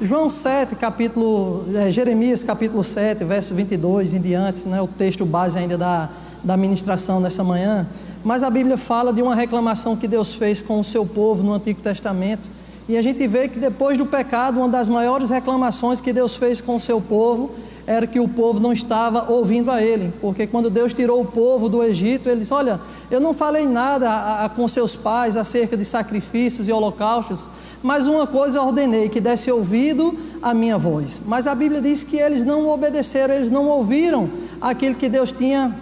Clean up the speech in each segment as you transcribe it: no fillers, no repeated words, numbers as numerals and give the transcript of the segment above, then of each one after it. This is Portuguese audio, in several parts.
João 7, Jeremias capítulo 7, verso 22 em diante, né, o texto base ainda da ministração nessa manhã. Mas a Bíblia fala de uma reclamação que Deus fez com o seu povo no Antigo Testamento. E a gente vê que depois do pecado, uma das maiores reclamações que Deus fez com o seu povo era que o povo não estava ouvindo a Ele. Porque quando Deus tirou o povo do Egito, Ele disse: olha, eu não falei nada com seus pais acerca de sacrifícios e holocaustos, mas uma coisa eu ordenei, que desse ouvido à minha voz. Mas a Bíblia diz que eles não obedeceram, eles não ouviram aquilo que Deus tinha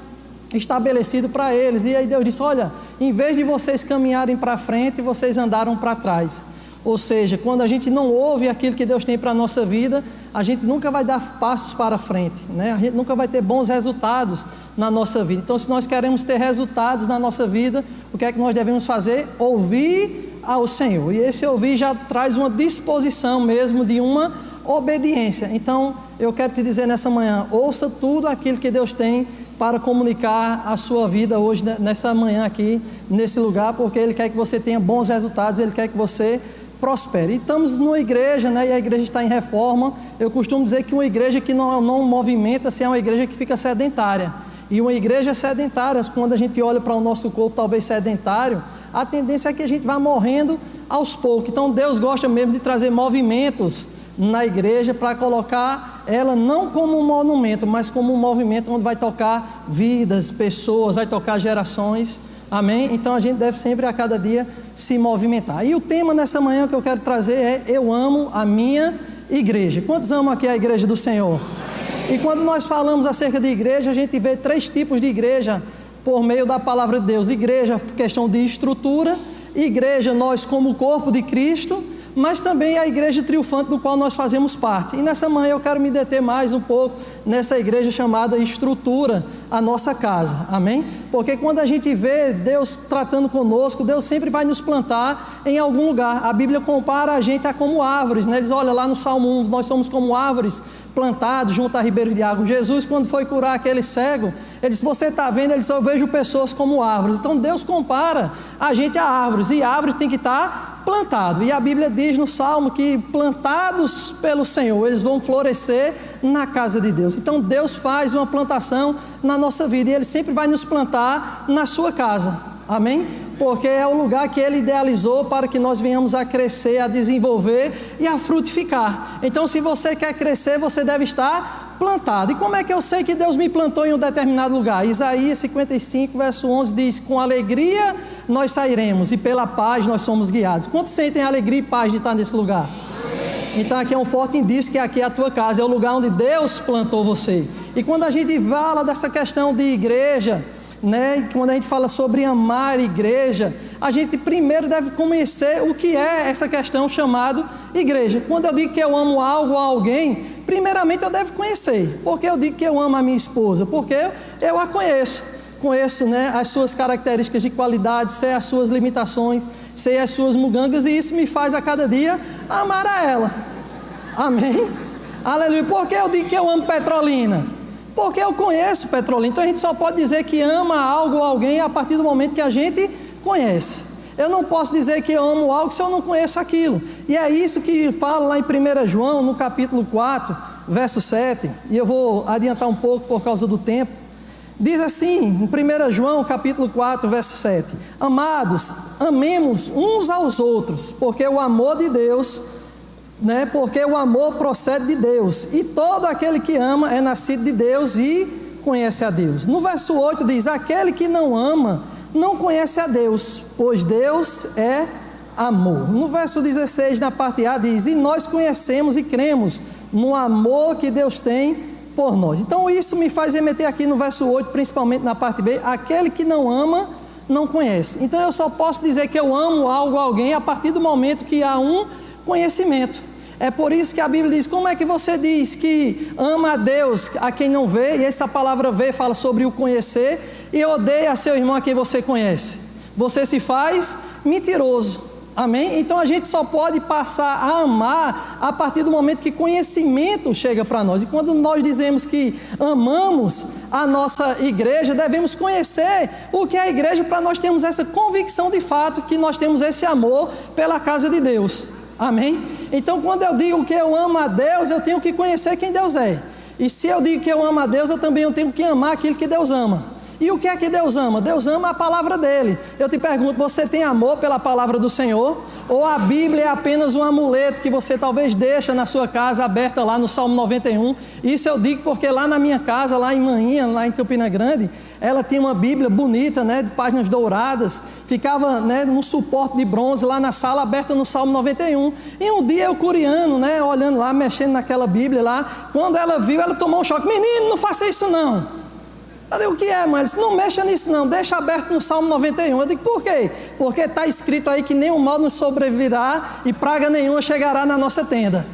estabelecido para eles. E aí Deus disse: olha, em vez de vocês caminharem para frente, vocês andaram para trás. Ou seja, quando a gente não ouve aquilo que Deus tem para a nossa vida, a gente nunca vai dar passos para frente, né? A gente nunca vai ter bons resultados na nossa vida. Então, se nós queremos ter resultados na nossa vida, o que é que nós devemos fazer? Ouvir ao Senhor. E esse ouvir já traz uma disposição mesmo de uma obediência. Então, eu quero te dizer nessa manhã: ouça tudo aquilo que Deus tem para comunicar a sua vida hoje, nessa manhã aqui, nesse lugar, porque Ele quer que você tenha bons resultados, Ele quer que você prospere. E estamos numa igreja, né, e a igreja está em reforma. Eu costumo dizer que uma igreja que não movimenta-se é uma igreja que fica sedentária. E uma igreja sedentária, quando a gente olha para o nosso corpo talvez sedentário, a tendência é que a gente vá morrendo aos poucos. Então Deus gosta mesmo de trazer movimentos na igreja para colocar ela não como um monumento, mas como um movimento onde vai tocar vidas, pessoas, vai tocar gerações. Amém? Então a gente deve sempre a cada dia se movimentar. E o tema nessa manhã que eu quero trazer é: eu amo a minha igreja. Quantos amam aqui a igreja do Senhor? Amém. E quando nós falamos acerca de igreja, a gente vê 3 tipos de igreja por meio da palavra de Deus. Igreja, questão de estrutura; igreja, nós como corpo de Cristo; mas também a igreja triunfante do qual nós fazemos parte. E nessa manhã eu quero me deter mais um pouco nessa igreja chamada estrutura, a nossa casa. Amém? Porque quando a gente vê Deus tratando conosco, Deus sempre vai nos plantar em algum lugar. A Bíblia compara a gente a como árvores, né? Eles olham lá no Salmo 1, nós somos como árvores plantados junto a ribeiros de água. Jesus, quando foi curar aquele cego, ele disse: você está vendo? Ele disse: eu vejo pessoas como árvores. Então Deus compara a gente a árvores, e árvores tem que estar plantado. E a Bíblia diz no Salmo que plantados pelo Senhor, eles vão florescer na casa de Deus. Então Deus faz uma plantação na nossa vida, e Ele sempre vai nos plantar na sua casa. Amém? Porque é o lugar que Ele idealizou para que nós venhamos a crescer, a desenvolver e a frutificar. Então, se você quer crescer, você deve estar plantado. E como é que eu sei que Deus me plantou em um determinado lugar? Isaías 55, verso 11 diz: com alegria nós sairemos, e pela paz nós somos guiados. Quantos sentem alegria e paz de estar nesse lugar? Então aqui é um forte indício que aqui é a tua casa, é o lugar onde Deus plantou você. E quando a gente fala dessa questão de igreja, né, quando a gente fala sobre amar a igreja, a gente primeiro deve conhecer o que é essa questão chamada igreja. Quando eu digo que eu amo algo ou alguém, primeiramente eu devo conhecer. Por que eu digo que eu amo a minha esposa? Porque eu a conheço, né, as suas características de qualidade, sei as suas limitações, sei as suas mugangas, e isso me faz a cada dia amar a ela. Amém? Aleluia. Por que eu digo que eu amo Petrolina? Porque eu conheço Petrolina. Então a gente só pode dizer que ama algo ou alguém a partir do momento que a gente conhece. Eu não posso dizer que eu amo algo se eu não conheço aquilo. E é isso que fala lá em 1 João, no capítulo 4, verso 7, e eu vou adiantar um pouco por causa do tempo. Diz assim, em 1 João capítulo 4, verso 7: amados, amemos uns aos outros, porque o amor de Deus, né, porque o amor procede de Deus, e todo aquele que ama é nascido de Deus e conhece a Deus. No verso 8 diz: aquele que não ama não conhece a Deus, pois Deus é amor. No verso 16, na parte A, diz: e nós conhecemos e cremos no amor que Deus tem por nós. Então isso me faz remeter aqui no verso 8, principalmente na parte B: aquele que não ama não conhece. Então eu só posso dizer que eu amo algo ou alguém a partir do momento que há um conhecimento. É por isso que a Bíblia diz: como é que você diz que ama a Deus a quem não vê? E essa palavra ver fala sobre o conhecer, e odeia a seu irmão a quem você conhece. Você se faz mentiroso. Amém? Então a gente só pode passar a amar a partir do momento que conhecimento chega para nós. E quando nós dizemos que amamos a nossa igreja, devemos conhecer o que é a igreja, para nós termos essa convicção de fato que nós temos esse amor pela casa de Deus. Amém? Então, quando eu digo que eu amo a Deus, eu tenho que conhecer quem Deus é. E se eu digo que eu amo a Deus, eu também tenho que amar aquilo que Deus ama. E o que é que Deus ama? Deus ama a palavra dele. Eu te pergunto, você tem amor pela palavra do Senhor? Ou a Bíblia é apenas um amuleto que você talvez deixa na sua casa aberta lá no Salmo 91? Isso eu digo porque lá na minha casa, lá em Manhinha, lá em Campina Grande, ela tinha uma Bíblia bonita, né, de páginas douradas, ficava, né, num suporte de bronze lá na sala, aberta no Salmo 91. E um dia eu curiando, né, olhando lá, mexendo naquela Bíblia lá, quando ela viu, ela tomou um choque. Menino, não faça isso não. Eu digo, o que é, mãe? Ela disse, não mexa nisso não, deixa aberto no Salmo 91. Eu digo, por quê? Porque está escrito aí que nenhum mal nos sobrevirá e praga nenhuma chegará na nossa tenda.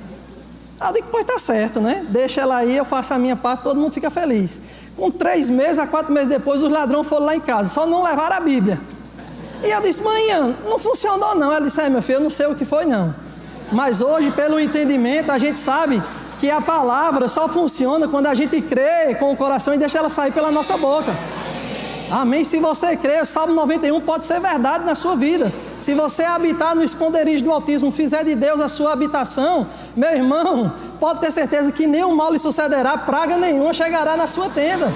Eu digo, pois está certo, né? Deixa ela aí, eu faço a minha parte, todo mundo fica feliz. Com 3 meses a 4 meses depois, os ladrões foram lá em casa, só não levaram a Bíblia. E eu disse, mãe, não funcionou não. Ela disse, meu filho, eu não sei o que foi não. Mas hoje, pelo entendimento, a gente sabe que a palavra só funciona quando a gente crê com o coração e deixa ela sair pela nossa boca. Amém? Se você crê, o Salmo 91 pode ser verdade na sua vida. Se você habitar no esconderijo do Altíssimo, fizer de Deus a sua habitação, meu irmão, pode ter certeza que nenhum mal lhe sucederá, praga nenhuma chegará na sua tenda.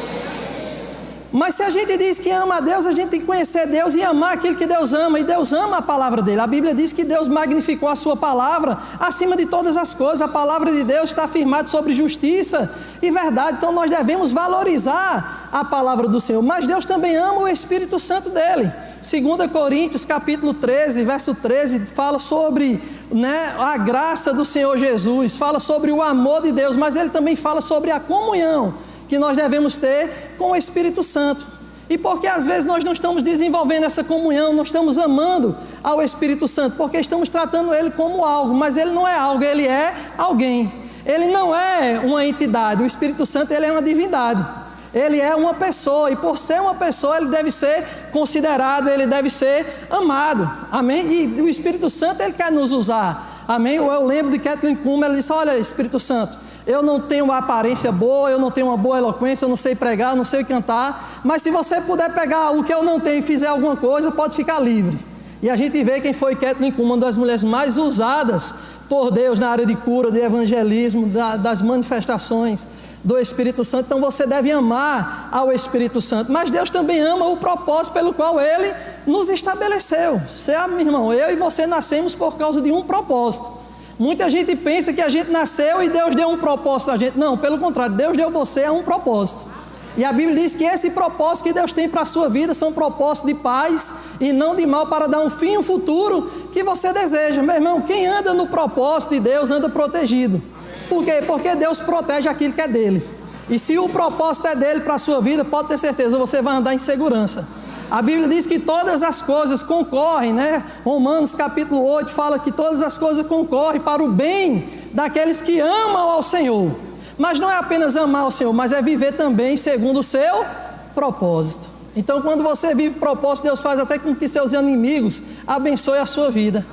Mas se a gente diz que ama a Deus, a gente tem que conhecer Deus e amar aquilo que Deus ama. E Deus ama a palavra dele. A Bíblia diz que Deus magnificou a sua palavra acima de todas as coisas. A palavra de Deus está afirmada sobre justiça e verdade. Então nós devemos valorizar a palavra do Senhor. Mas Deus também ama o Espírito Santo dele. 2 Coríntios capítulo 13, verso 13, fala sobre, né, a graça do Senhor Jesus. Fala sobre o amor de Deus, mas ele também fala sobre a comunhão que nós devemos ter com o Espírito Santo. E porque às vezes nós não estamos desenvolvendo essa comunhão, não estamos amando ao Espírito Santo, porque estamos tratando ele como algo, mas ele não é algo, ele é alguém. Ele não é uma entidade, o Espírito Santo ele é uma divindade. Ele é uma pessoa, e por ser uma pessoa ele deve ser considerado, ele deve ser amado. Amém? E o Espírito Santo ele quer nos usar. Amém? Eu lembro de Kathleen Kuhlman, ela disse, olha, Espírito Santo, eu não tenho uma aparência boa, eu não tenho uma boa eloquência, eu não sei pregar, eu não sei cantar, mas se você puder pegar o que eu não tenho e fizer alguma coisa, pode ficar livre. E a gente vê quem foi Kathleen Kuhlman, uma das mulheres mais usadas por Deus na área de cura, de evangelismo, das manifestações do Espírito Santo. Então você deve amar ao Espírito Santo, mas Deus também ama o propósito pelo qual Ele nos estabeleceu. Meu irmão, eu e você nascemos por causa de um propósito. Muita gente pensa que a gente nasceu e Deus deu um propósito a gente. Não, pelo contrário, Deus deu você a um propósito. E a Bíblia diz que esse propósito que Deus tem para a sua vida são propósitos de paz e não de mal, para dar um fim, um futuro que você deseja. Meu irmão, quem anda no propósito de Deus anda protegido. Por quê? Porque Deus protege aquilo que é dele. E se o propósito é dele para a sua vida, pode ter certeza, você vai andar em segurança. A Bíblia diz que todas as coisas concorrem, né? Romanos capítulo 8 fala que todas as coisas concorrem para o bem daqueles que amam ao Senhor. Mas não é apenas amar ao Senhor, mas é viver também segundo o seu propósito. Então quando você vive propósito, Deus faz até com que seus inimigos abençoem a sua vida.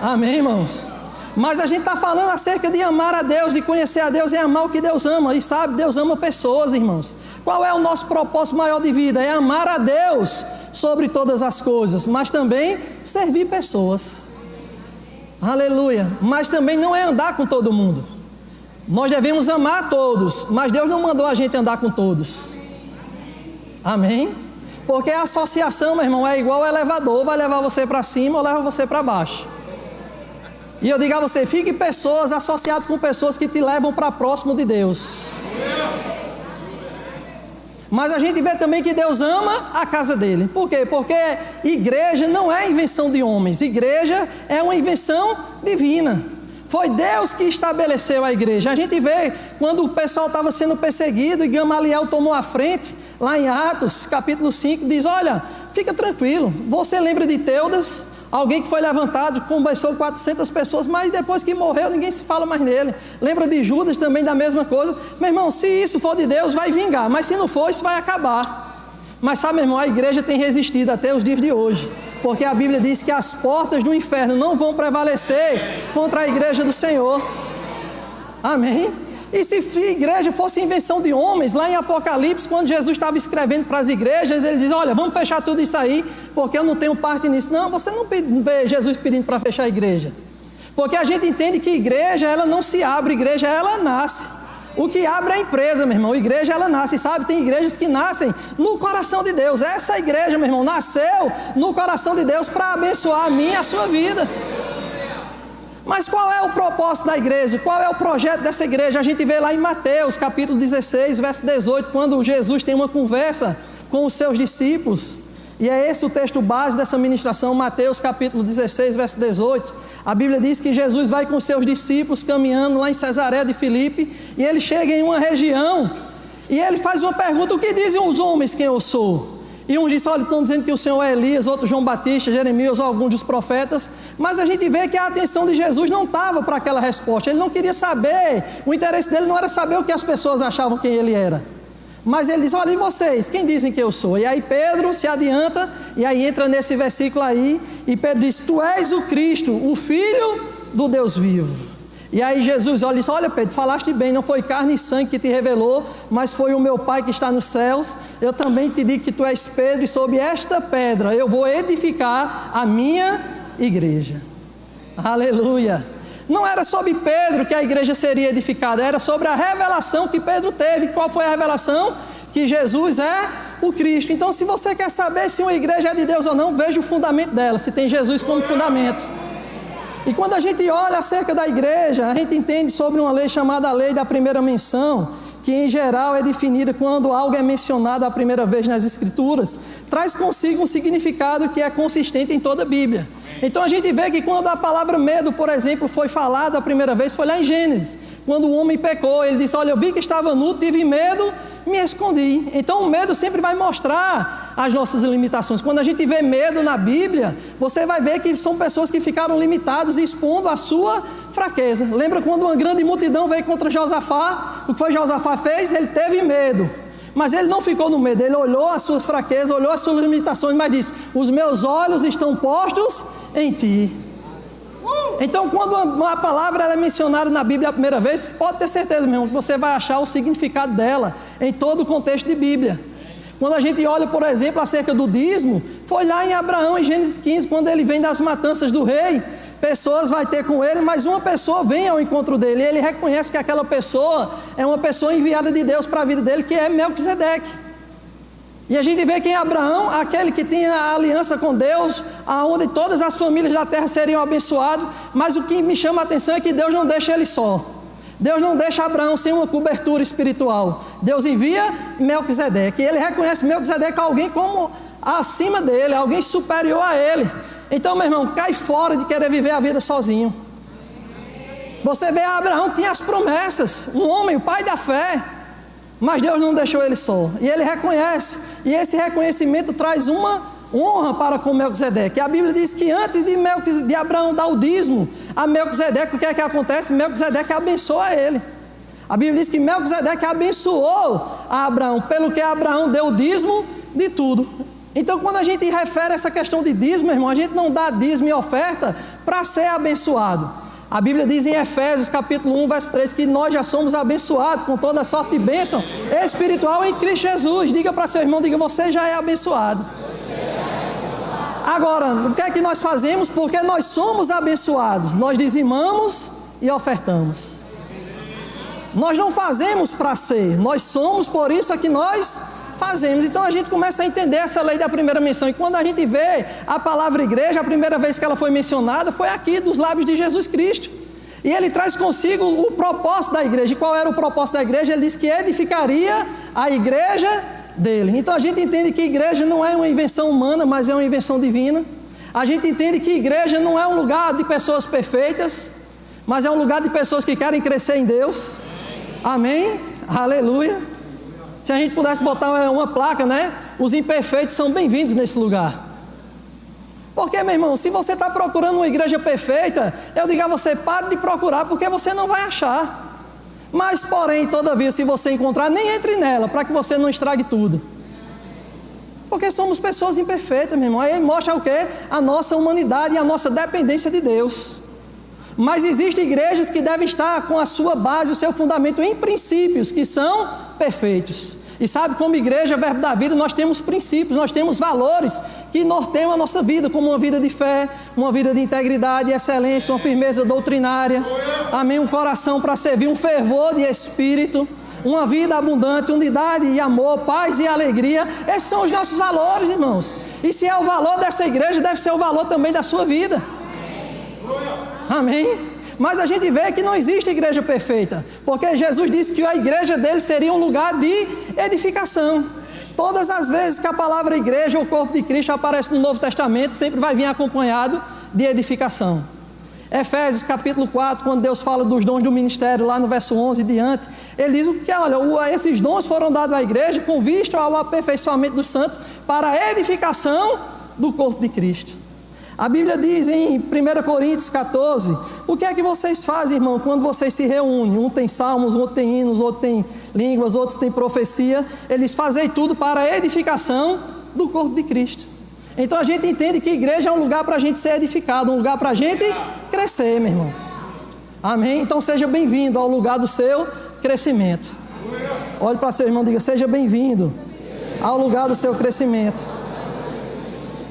Amém, irmãos? Mas a gente está falando acerca de amar a Deus, de conhecer a Deus e amar o que Deus ama. E sabe, Deus ama pessoas, irmãos. Qual é o nosso propósito maior de vida? É amar a Deus sobre todas as coisas, mas também servir pessoas. Aleluia. Mas também não é andar com todo mundo. Nós devemos amar a todos, mas Deus não mandou a gente andar com todos. Amém? Porque a associação, meu irmão, é igual ao elevador, vai levar você para cima ou leva você para baixo. E eu digo a você, fique pessoas associadas com pessoas que te levam para próximo de Deus. Mas a gente vê também que Deus ama a casa dele. Por quê? Porque igreja não é invenção de homens. Igreja é uma invenção divina. Foi Deus que estabeleceu a igreja. A gente vê quando o pessoal estava sendo perseguido e Gamaliel tomou a frente, lá em Atos capítulo 5, diz, olha, fica tranquilo. Você lembra de Teudas? Alguém que foi levantado, conversou 400 pessoas, mas depois que morreu, ninguém se fala mais nele. Lembra de Judas também da mesma coisa? Meu irmão, se isso for de Deus, vai vingar, mas se não for, isso vai acabar. Mas sabe, meu irmão, a igreja tem resistido até os dias de hoje, porque a Bíblia diz que as portas do inferno não vão prevalecer contra a igreja do Senhor. Amém? E se a igreja fosse invenção de homens, lá em Apocalipse, quando Jesus estava escrevendo para as igrejas, ele diz, olha, vamos fechar tudo isso aí, porque eu não tenho parte nisso. Não, você não vê Jesus pedindo para fechar a igreja. Porque a gente entende que igreja, ela não se abre, igreja, ela nasce. O que abre é a empresa, meu irmão. Igreja, ela nasce, sabe? Tem igrejas que nascem no coração de Deus. Essa igreja, meu irmão, nasceu no coração de Deus para abençoar a mim e a sua vida. Mas qual é o propósito da igreja? Qual é o projeto dessa igreja? A gente vê lá em Mateus, capítulo 16, verso 18, quando Jesus tem uma conversa com os seus discípulos. E é esse o texto base dessa ministração, Mateus capítulo 16, verso 18. A Bíblia diz que Jesus vai com seus discípulos caminhando lá em Cesareia de Filipe, e ele chega em uma região, e ele faz uma pergunta: o que dizem os homens quem eu sou? E uns dizem: olha, estão dizendo que o Senhor é Elias, outros João Batista, Jeremias ou alguns dos profetas. Mas a gente vê que a atenção de Jesus não estava para aquela resposta. Ele não queria saber, o interesse dele não era saber o que as pessoas achavam quem ele era. Mas ele diz: olha, e vocês, quem dizem que eu sou? E aí Pedro se adianta, e aí entra nesse versículo aí, e Pedro diz: tu és o Cristo, o Filho do Deus vivo. E aí Jesus olha e diz: olha, Pedro, falaste bem, não foi carne e sangue que te revelou, mas foi o meu Pai que está nos céus. Eu também te digo que tu és Pedro, e sobre esta pedra eu vou edificar a minha igreja. Aleluia! Não era sobre Pedro que a igreja seria edificada, era sobre a revelação que Pedro teve. Qual foi a revelação? Que Jesus é o Cristo. Então, se você quer saber se uma igreja é de Deus ou não, veja o fundamento dela, se tem Jesus como fundamento. E quando a gente olha acerca da igreja, a gente entende sobre uma lei chamada a lei da primeira menção, que em geral é definida quando algo é mencionado a primeira vez nas Escrituras, traz consigo um significado que é consistente em toda a Bíblia. Então a gente vê que quando a palavra medo, por exemplo, foi falada a primeira vez, foi lá em Gênesis, quando o homem pecou. Ele disse: olha, eu vi que estava nu, tive medo, me escondi. Então o medo sempre vai mostrar as nossas limitações. Quando a gente vê medo na Bíblia, você vai ver que são pessoas que ficaram limitadas e expondo a sua fraqueza. Lembra quando uma grande multidão veio contra Josafá? O que foi Josafá fez? Ele teve medo. Mas ele não ficou no medo, ele olhou as suas fraquezas, olhou as suas limitações, mas disse: os meus olhos estão postos em ti. Então, quando uma palavra é mencionada na Bíblia a primeira vez, pode ter certeza, meu irmão, que você vai achar o significado dela em todo o contexto de Bíblia. Quando a gente olha, por exemplo, acerca do dízimo, foi lá em Abraão, em Gênesis 15, quando ele vem das matanças do rei. Pessoas vai ter com ele, mas uma pessoa vem ao encontro dele, e ele reconhece que aquela pessoa é uma pessoa enviada de Deus para a vida dele, que é Melquisedeque. E a gente vê que em Abraão, aquele que tinha a aliança com Deus, aonde todas as famílias da terra seriam abençoadas. Mas o que me chama a atenção é que Deus não deixa ele só. Deus não deixa Abraão sem uma cobertura espiritual. Deus envia Melquisedeque, e ele reconhece Melquisedeque alguém como acima dele, alguém superior a ele. Então, meu irmão, cai fora de querer viver a vida sozinho. Você vê, Abraão tinha as promessas, um homem, o pai da fé, mas Deus não deixou ele só, e ele reconhece, e esse reconhecimento traz uma honra para com Melquisedeque. A Bíblia diz que antes de Abraão dar o dízimo a Melquisedeque, o que é que acontece? Melquisedeque abençoa ele. A Bíblia diz que Melquisedeque abençoou a Abraão, pelo que Abraão deu o dízimo de tudo. Então, quando a gente refere a essa questão de dízimo, irmão, a gente não dá dízimo e oferta para ser abençoado. A Bíblia diz em Efésios capítulo 1, verso 3, que nós já somos abençoados com toda sorte de bênção espiritual em Cristo Jesus. Diga para seu irmão, diga: você já é abençoado. Agora, o que é que nós fazemos? Porque nós somos abençoados, nós dizimamos e ofertamos. Nós não fazemos para ser, nós somos, por isso é que nós fazemos. Então a gente começa a entender essa lei da primeira menção. E quando a gente vê a palavra igreja, a primeira vez que ela foi mencionada foi aqui, dos lábios de Jesus Cristo. E ele traz consigo o propósito da igreja. E qual era o propósito da igreja? Ele disse que edificaria a igreja dele. Então a gente entende que igreja não é uma invenção humana, mas é uma invenção divina. A gente entende que igreja não é um lugar de pessoas perfeitas, mas é um lugar de pessoas que querem crescer em Deus. Amém? Aleluia. Se a gente pudesse botar uma placa, né? Os imperfeitos são bem-vindos nesse lugar. Porque, meu irmão, se você está procurando uma igreja perfeita, eu digo a você: pare de procurar, porque você não vai achar. Mas, porém, todavia, se você encontrar, nem entre nela, para que você não estrague tudo. Porque somos pessoas imperfeitas, meu irmão. Aí mostra o quê? A nossa humanidade e a nossa dependência de Deus. Mas existem igrejas que devem estar com a sua base, o seu fundamento em princípios que são perfeitos. E sabe, como igreja, Verbo da Vida, nós temos princípios, nós temos valores que norteiam a nossa vida, como uma vida de fé, uma vida de integridade, excelência, uma firmeza doutrinária, amém, um coração para servir, um fervor de espírito, uma vida abundante, unidade e amor, paz e alegria. Esses são os nossos valores, irmãos. E se é o valor dessa igreja, deve ser o valor também da sua vida. Amém? Mas a gente vê que não existe igreja perfeita, porque Jesus disse que a igreja dele seria um lugar de edificação. Todas as vezes que a palavra igreja, o corpo de Cristo, aparece no Novo Testamento, sempre vai vir acompanhado de edificação. Efésios capítulo 4, quando Deus fala dos dons do ministério, lá no verso 11 e diante, ele diz que, olha, esses dons foram dados à igreja com vista ao aperfeiçoamento dos santos para a edificação do corpo de Cristo. A Bíblia diz em 1 Coríntios 14, o que é que vocês fazem, irmão, quando vocês se reúnem? Um tem salmos, outro tem hinos, outro tem línguas, outros tem profecia. Eles fazem tudo para a edificação do corpo de Cristo. Então a gente entende que igreja é um lugar para a gente ser edificado, um lugar para a gente crescer, meu irmão. Amém? Então seja bem-vindo ao lugar do seu crescimento. Olhe para seu irmão e diga, seja bem-vindo ao lugar do seu crescimento.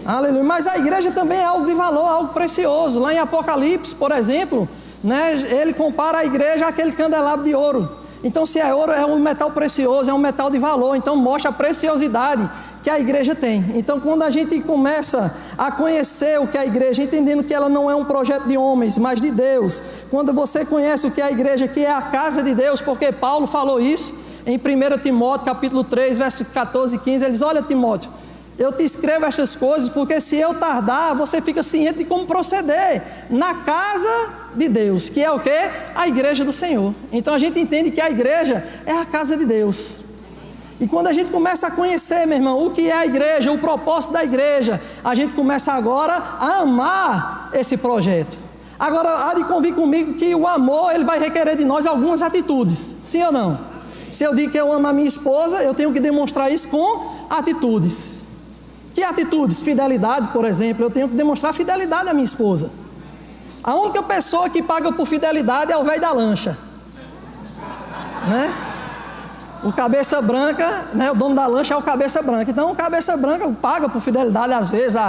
Aleluia. Mas a igreja também é algo de valor, algo precioso. Lá em Apocalipse, por exemplo, né, ele compara a igreja àquele candelabro de ouro. Então, se é ouro, é um metal precioso, é um metal de valor. Então, mostra a preciosidade que a igreja tem. Então, quando a gente começa a conhecer o que é a igreja, entendendo que ela não é um projeto de homens, mas de Deus. Quando você conhece o que é a igreja, que é a casa de Deus, porque Paulo falou isso em 1 Timóteo, capítulo 3, verso 14 e 15. Ele diz, olha, Timóteo, eu te escrevo estas coisas porque se eu tardar, você fica ciente de como proceder na casa de Deus, que é o quê? A igreja do Senhor. Então a gente entende que a igreja é a casa de Deus. E quando a gente começa a conhecer, meu irmão, o que é a igreja, o propósito da igreja, a gente começa agora a amar esse projeto. Agora, há de convir comigo que o amor, ele vai requerer de nós algumas atitudes, sim ou não? Se eu digo que eu amo a minha esposa, eu tenho que demonstrar isso com atitudes. Que atitudes? Fidelidade, por exemplo. Eu tenho que demonstrar fidelidade à minha esposa. A única pessoa que paga por fidelidade é o velho da lancha, né? O cabeça branca, né? O dono da lancha é o cabeça branca. Então o cabeça branca paga por fidelidade às vezes.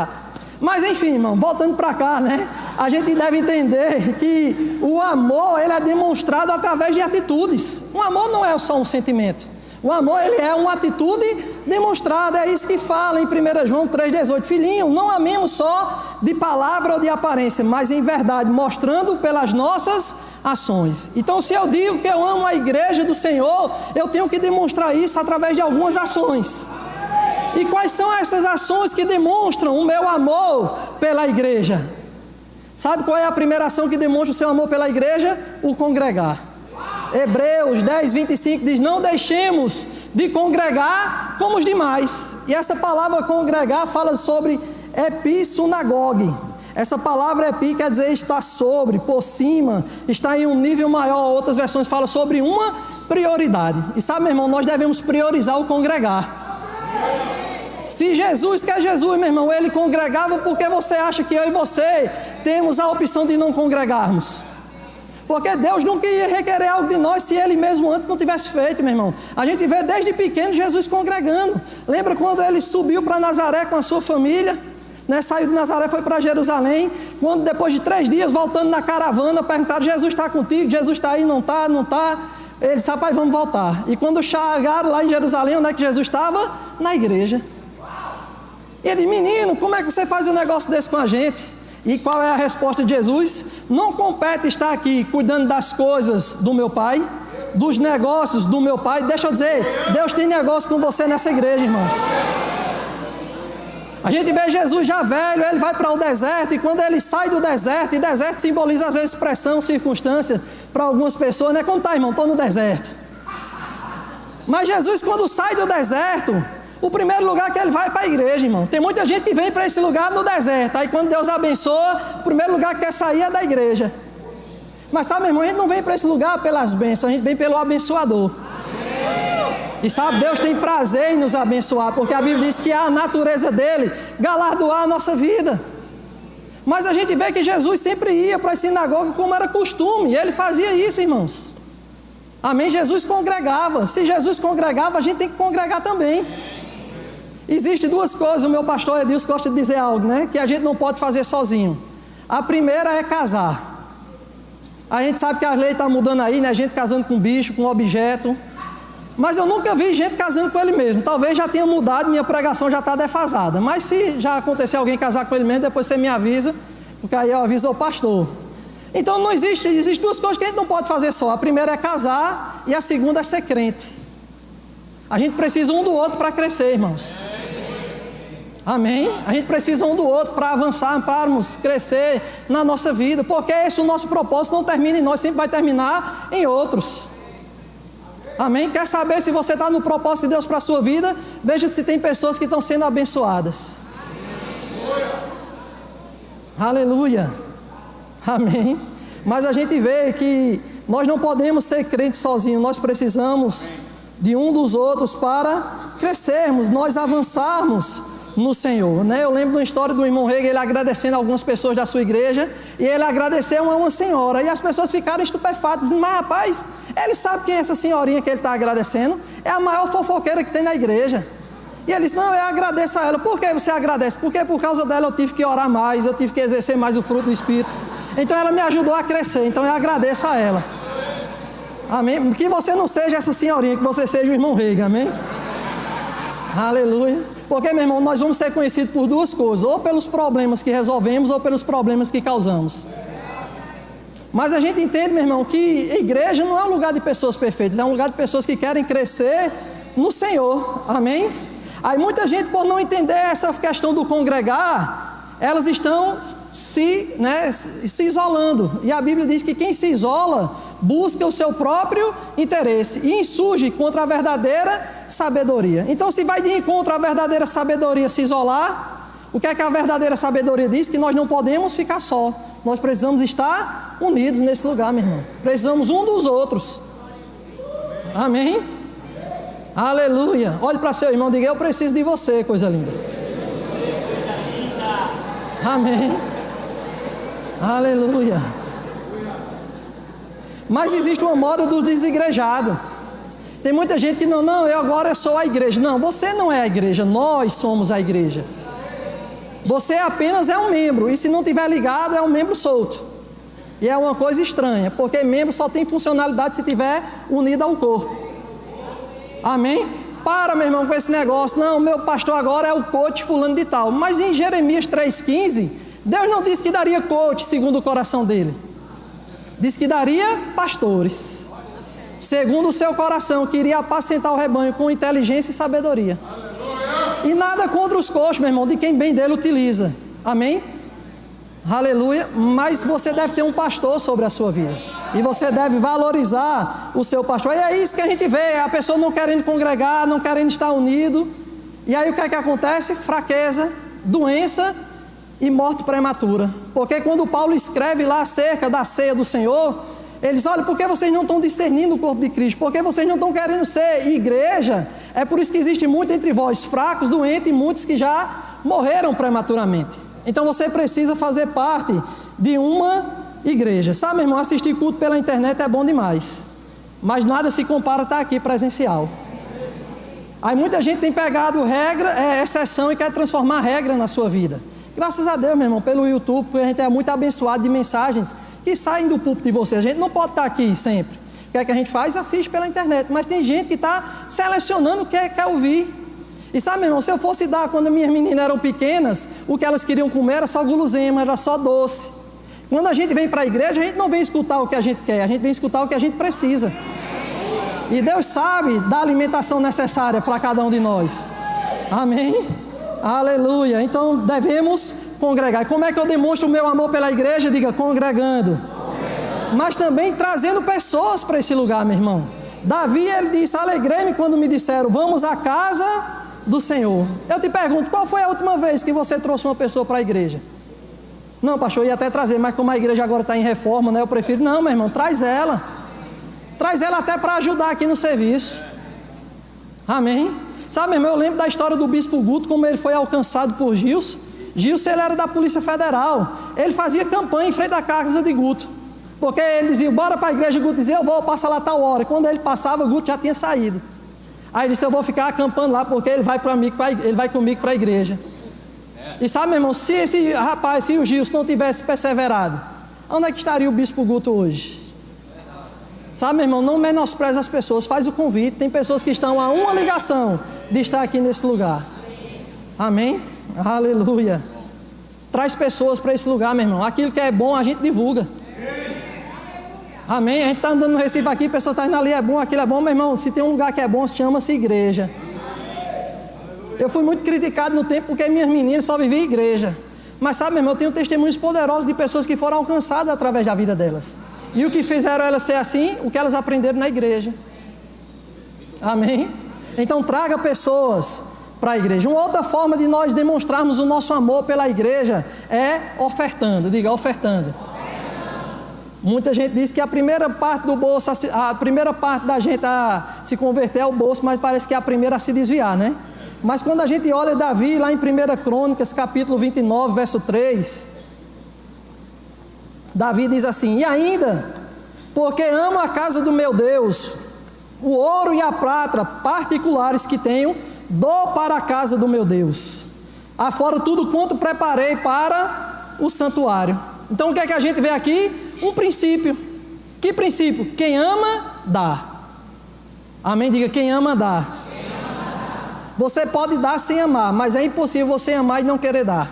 Mas enfim, irmão, voltando para cá, né? A gente deve entender que o amor, ele é demonstrado através de atitudes. O amor não é só um sentimento. O amor, ele é uma atitude demonstrada. É isso que fala em 1 João 3,18. Filhinho, não amemos só de palavra ou de aparência, mas em verdade, mostrando pelas nossas ações. Então, se eu digo que eu amo a igreja do Senhor, eu tenho que demonstrar isso através de algumas ações. E quais são essas ações que demonstram o meu amor pela igreja? Sabe qual é a primeira ação que demonstra o seu amor pela igreja? O congregar. Hebreus 10, 25 diz, não deixemos de congregar como os demais. E essa palavra congregar fala sobre episunagogue. Essa palavra epi quer dizer estar sobre, por cima, está em um nível maior. Outras versões falam sobre uma prioridade. E sabe, meu irmão, nós devemos priorizar o congregar. Se Jesus, que é Jesus, meu irmão, ele congregava, por que você acha que eu e você temos a opção de não congregarmos? Porque Deus nunca ia requerer algo de nós se Ele mesmo antes não tivesse feito, meu irmão. A gente vê desde pequeno Jesus congregando. Lembra quando Ele subiu para Nazaré com a sua família? Né? Saiu de Nazaré, foi para Jerusalém. Quando depois de 3 dias, voltando na caravana, perguntaram, Jesus está contigo? Jesus está aí? Não está? Não está? Ele disse, rapaz, vamos voltar. E quando chegaram lá em Jerusalém, onde é que Jesus estava? Na igreja. E ele, menino, como é que você faz um negócio desse com a gente? E qual é a resposta de Jesus? Não compete estar aqui cuidando das coisas do meu Pai, dos negócios do meu Pai. Deixa eu dizer, Deus tem negócio com você nessa igreja, irmãos. A gente vê Jesus já velho, ele vai para o deserto, e quando ele sai do deserto, e deserto simboliza às vezes pressão, circunstância, para algumas pessoas, né? Como tá, irmão? Estou no deserto. Mas Jesus, quando sai do deserto, o primeiro lugar que ele vai é para a igreja, irmão. Tem muita gente que vem para esse lugar no deserto. Aí quando Deus abençoa, o primeiro lugar que quer sair é da igreja. Mas sabe, meu irmão, a gente não vem para esse lugar pelas bênçãos, a gente vem pelo abençoador. E sabe, Deus tem prazer em nos abençoar, porque a Bíblia diz que é a natureza dele galardoar a nossa vida. Mas a gente vê que Jesus sempre ia para a sinagoga como era costume, e ele fazia isso, irmãos. Amém? Jesus congregava. Se Jesus congregava, a gente tem que congregar também. Existem duas coisas, o meu pastor Edilson gosta de dizer algo, né? Que a gente não pode fazer sozinho. A primeira é casar. A gente sabe que a lei está mudando aí, né? Gente casando com bicho, com objeto. Mas eu nunca vi gente casando com ele mesmo. Talvez já tenha mudado, minha pregação já está defasada. Mas se já acontecer alguém casar com ele mesmo, depois você me avisa, porque aí eu aviso o pastor. Então não existem duas coisas que a gente não pode fazer só. A primeira é casar e a segunda é ser crente. A gente precisa um do outro para crescer, irmãos. Amém? A gente precisa um do outro para avançar, para crescer na nossa vida, porque esse o nosso propósito não termina em nós, sempre vai terminar em outros. Amém? Quer saber se você está no propósito de Deus para a sua vida? Veja se tem pessoas que estão sendo abençoadas. Aleluia. Amém? Mas a gente vê que nós não podemos ser crentes sozinhos, nós precisamos de um dos outros para crescermos, nós avançarmos no Senhor, né? Eu lembro de uma história do irmão Rega, ele agradecendo a algumas pessoas da sua igreja, e ele agradeceu a uma senhora, e as pessoas ficaram estupefatas, dizendo, mas rapaz, ele sabe quem é essa senhorinha que ele está agradecendo? É a maior fofoqueira que tem na igreja. E ele disse, não, eu agradeço a ela. Por que você agradece? Porque por causa dela eu tive que orar mais, eu tive que exercer mais o fruto do Espírito. Então ela me ajudou a crescer, então eu agradeço a ela. Amém? Que você não seja essa senhorinha, que você seja o irmão Rega, amém? Aleluia. Porque, meu irmão, nós vamos ser conhecidos por duas coisas, ou pelos problemas que resolvemos, ou pelos problemas que causamos. Mas a gente entende, meu irmão, que a igreja não é um lugar de pessoas perfeitas, é um lugar de pessoas que querem crescer no Senhor, amém? Aí muita gente, por não entender essa questão do congregar, elas estão se isolando, e a Bíblia diz que quem se isola busca o seu próprio interesse e insurge contra a verdadeira sabedoria. Então, se vai de encontro à verdadeira sabedoria se isolar, o que é que a verdadeira sabedoria diz? Que nós não podemos ficar só, nós precisamos estar unidos nesse lugar, meu irmão. Precisamos um dos outros. Amém? Aleluia. Olhe para seu irmão e diga, eu preciso de você, coisa linda. Amém. Aleluia. Mas existe uma moda dos desigrejados. Tem muita gente que não, eu agora sou a igreja. Não, você não é a igreja, nós somos a igreja. Você apenas é um membro, e se não tiver ligado, é um membro solto. E é uma coisa estranha, porque membro só tem funcionalidade se estiver unido ao corpo. Amém? Para, meu irmão, com esse negócio. Não, meu pastor agora é o coach fulano de tal. Mas em Jeremias 3,15, Deus não disse que daria coach segundo o coração dele. Diz que daria pastores, segundo o seu coração, que iria apacentar o rebanho com inteligência e sabedoria. E nada contra os coaches, meu irmão, de quem bem dele utiliza. Amém? Aleluia. Mas você deve ter um pastor sobre a sua vida, e você deve valorizar o seu pastor. E é isso que a gente vê, a pessoa não querendo congregar, não querendo estar unido. E aí o que é que acontece? Fraqueza, doença e morte prematura. Porque quando Paulo escreve lá acerca da ceia do Senhor, ele diz, olha, por que vocês não estão discernindo o corpo de Cristo? Porque vocês não estão querendo ser igreja. É por isso que existe muito entre vós fracos, doentes e muitos que já morreram prematuramente. Então você precisa fazer parte de uma igreja. Sabe, meu irmão, assistir culto pela internet é bom demais, mas nada se compara a estar aqui presencial. Aí muita gente tem pegado regra, exceção, e quer transformar regra na sua vida. Graças a Deus, meu irmão, pelo YouTube, porque a gente é muito abençoado de mensagens que saem do púlpito de você. A gente não pode estar aqui sempre. O que é que a gente faz? Assiste pela internet. Mas tem gente que está selecionando o que quer ouvir. E sabe, meu irmão, se eu fosse dar, quando minhas meninas eram pequenas, o que elas queriam comer era só guloseima, era só doce. Quando a gente vem para a igreja, a gente não vem escutar o que a gente quer, a gente vem escutar o que a gente precisa. E Deus sabe da alimentação necessária para cada um de nós. Amém? Aleluia. Então devemos congregar. E como é que eu demonstro o meu amor pela igreja? Diga, congregando. Mas também trazendo pessoas para esse lugar, meu irmão. Davi, ele disse, alegrei-me quando me disseram, vamos à casa do Senhor. Eu te pergunto, qual foi a última vez que você trouxe uma pessoa para a igreja? Não, pastor, eu ia até trazer, mas como a igreja agora está em reforma, né, eu prefiro, não, meu irmão, traz ela. Traz ela até para ajudar aqui no serviço. Amém? Sabe, meu irmão, eu lembro da história do bispo Guto, como ele foi alcançado por Gilson. Gilson, ele era da Polícia Federal. Ele fazia campanha em frente à casa de Guto. Porque ele dizia, bora para a igreja, o Guto dizia, eu vou, passa lá tal hora. E quando ele passava, o Guto já tinha saído. Aí ele disse, eu vou ficar acampando lá, porque ele vai comigo para a igreja. E sabe, meu irmão, se esse rapaz, se o Gilson não tivesse perseverado, onde é que estaria o bispo Guto hoje? Sabe, meu irmão, não menospreze as pessoas, faz o convite. Tem pessoas que estão a uma ligação de estar aqui nesse lugar. Amém? Aleluia. Traz pessoas para esse lugar, meu irmão. Aquilo que é bom a gente divulga. Amém? A gente está andando no Recife aqui, a pessoa está indo ali, é bom, aquilo é bom, meu irmão. Se tem um lugar que é bom, chama-se igreja. Eu fui muito criticado no tempo porque minhas meninas só viviam em igreja. Mas sabe, meu irmão, eu tenho testemunhos poderosos de pessoas que foram alcançadas através da vida delas. E o que fizeram elas ser assim, o que elas aprenderam na igreja. Amém? Então traga pessoas para a igreja. Uma outra forma de nós demonstrarmos o nosso amor pela igreja é ofertando. Diga, ofertando. Muita gente diz que a primeira parte do bolso, a primeira parte da gente a se converter é o bolso, mas parece que é a primeira a se desviar, né? Mas quando a gente olha Davi lá em 1 Crônicas, capítulo 29, verso 3, Davi diz assim: e ainda, porque amo a casa do meu Deus, o ouro e a prata particulares que tenho, dou para a casa do meu Deus, afora tudo quanto preparei para o santuário. Então o que é que a gente vê aqui? Um princípio. Que princípio? Quem ama, dá. Amém? Diga, quem ama, dá. Você pode dar sem amar, mas é impossível você amar e não querer dar.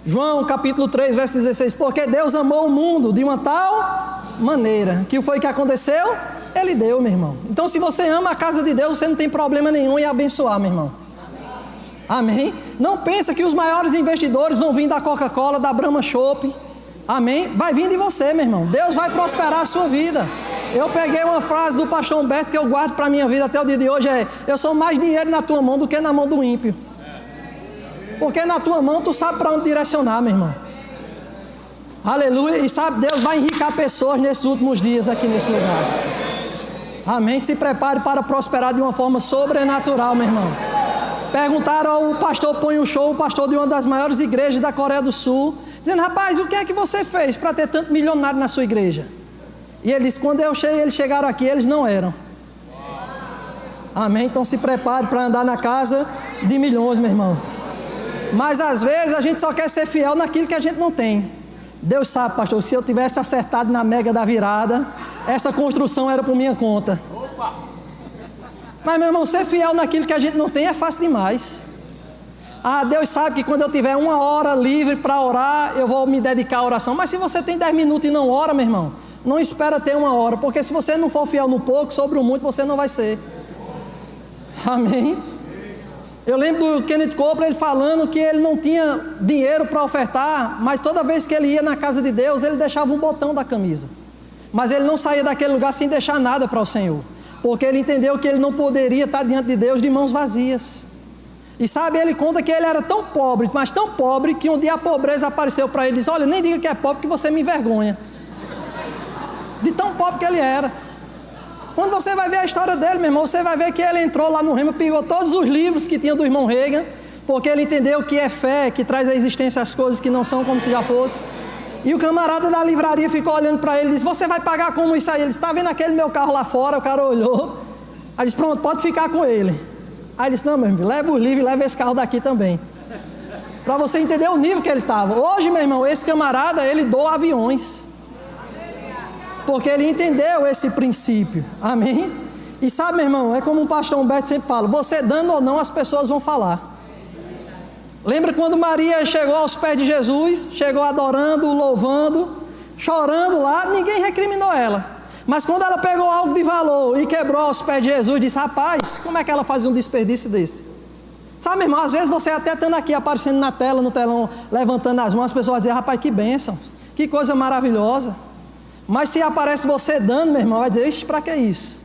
João capítulo 3, verso 16: porque Deus amou o mundo de uma tal maneira, que foi que aconteceu? Ele deu, meu irmão. Então se você ama a casa de Deus, você não tem problema nenhum em abençoar, meu irmão. Amém? Não pensa que os maiores investidores vão vir da Coca-Cola, da Brahma Chopp. Amém? Vai vir de você, meu irmão. Deus vai prosperar a sua vida. Eu peguei uma frase do pastor Humberto que eu guardo para a minha vida até o dia de hoje, eu sou mais dinheiro na tua mão do que na mão do ímpio. Porque na tua mão tu sabe para onde direcionar, meu irmão. Aleluia. E sabe, Deus vai enriquecer pessoas nesses últimos dias aqui nesse lugar. Amém? Se prepare para prosperar de uma forma sobrenatural, meu irmão. Perguntaram ao pastor Põe o Show, o pastor de uma das maiores igrejas da Coreia do Sul, dizendo: rapaz, o que é que você fez para ter tanto milionário na sua igreja? E ele disse: quando eu cheguei, eles chegaram aqui, eles não eram. Amém? Então se prepare para andar na casa de milhões, meu irmão. Mas às vezes a gente só quer ser fiel naquilo que a gente não tem. Deus sabe, pastor, se eu tivesse acertado na mega da virada, essa construção era por minha conta. Mas, meu irmão, ser fiel naquilo que a gente não tem é fácil demais. Ah, Deus sabe que quando eu tiver 1 hora livre para orar, eu vou me dedicar à oração. Mas se você tem 10 minutos e não ora, meu irmão, não espera ter 1 hora, porque se você não for fiel no pouco, sobre o muito você não vai ser. Amém? Eu lembro do Kenneth Copeland, ele falando que ele não tinha dinheiro para ofertar, mas toda vez que ele ia na casa de Deus, ele deixava um botão da camisa. Mas ele não saía daquele lugar sem deixar nada para o Senhor, porque ele entendeu que ele não poderia estar diante de Deus de mãos vazias. E sabe, ele conta que ele era tão pobre, mas tão pobre, que um dia a pobreza apareceu para ele e disse: olha, nem diga que é pobre que você me envergonha. De tão pobre que ele era. Quando você vai ver a história dele, meu irmão, você vai ver que ele entrou lá no Rema, pegou todos os livros que tinha do irmão Reagan, porque ele entendeu que é fé, que traz à existência as coisas que não são como se já fosse. E o camarada da livraria ficou olhando para ele e disse: você vai pagar como isso aí? Ele disse: está vendo aquele meu carro lá fora? O cara olhou, aí disse: pronto, pode ficar com ele. Aí ele disse: não, meu irmão, leva os livros e leva esse carro daqui também, para você entender o nível que ele estava. Hoje, meu irmão, esse camarada, ele doa aviões, porque ele entendeu esse princípio. Amém? E sabe, meu irmão, é como o pastor Humberto sempre fala: você dando ou não, as pessoas vão falar. Lembra quando Maria chegou aos pés de Jesus, chegou adorando, louvando, chorando lá, ninguém recriminou ela. Mas quando ela pegou algo de valor e quebrou aos pés de Jesus, disse: rapaz, como é que ela faz um desperdício desse? Sabe, meu irmão, às vezes você até estando aqui aparecendo na tela, no telão, levantando as mãos, as pessoas dizem: rapaz, que bênção, que coisa maravilhosa. Mas se aparece você dando, meu irmão, vai dizer: ixi, para que isso?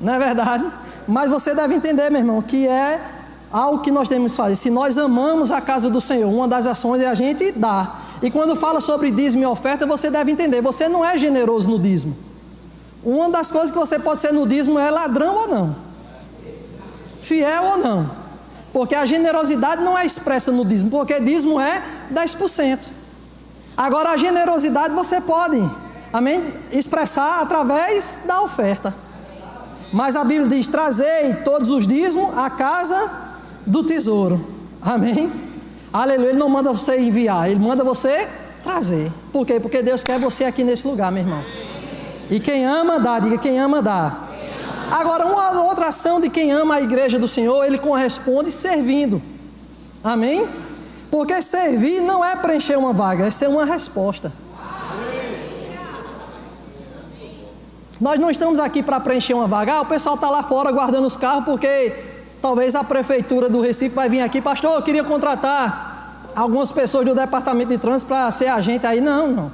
Não é verdade? Mas você deve entender, meu irmão, que é algo que nós temos que fazer. Se nós amamos a casa do Senhor, uma das ações é a gente dar. E quando fala sobre dízimo e oferta, você deve entender: você não é generoso no dízimo. Uma das coisas que você pode ser no dízimo é ladrão ou não, fiel ou não. Porque a generosidade não é expressa no dízimo, porque dízimo é 10%. Agora a generosidade você pode, amém, expressar através da oferta. Mas a Bíblia diz: trazei todos os dízimos à casa do tesouro. Amém? Aleluia. Ele não manda você enviar, Ele manda você trazer. Por quê? Porque Deus quer você aqui nesse lugar, meu irmão. E quem ama dá, diga: quem ama dá. Agora, uma outra ação de quem ama a igreja do Senhor, ele corresponde servindo. Amém? Porque servir não é preencher uma vaga, é ser uma resposta. Nós não estamos aqui para preencher uma vaga. O pessoal está lá fora guardando os carros porque talvez a prefeitura do Recife vai vir aqui: pastor, eu queria contratar algumas pessoas do departamento de trânsito para ser agente aí. Não.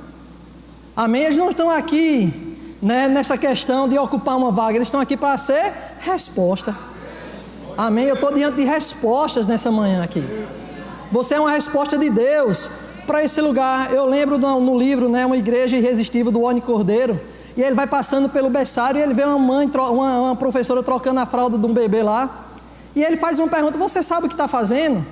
Amém? Eles não estão aqui, né, nessa questão de ocupar uma vaga. Eles estão aqui para ser resposta. Amém? Eu estou diante de respostas nessa manhã aqui. Você é uma resposta de Deus para esse lugar. Eu lembro no livro, né, Uma Igreja Irresistível, do Oni Cordeiro. E ele vai passando pelo berçário e ele vê uma professora trocando a fralda de um bebê lá. E ele faz uma pergunta: você sabe o que está fazendo?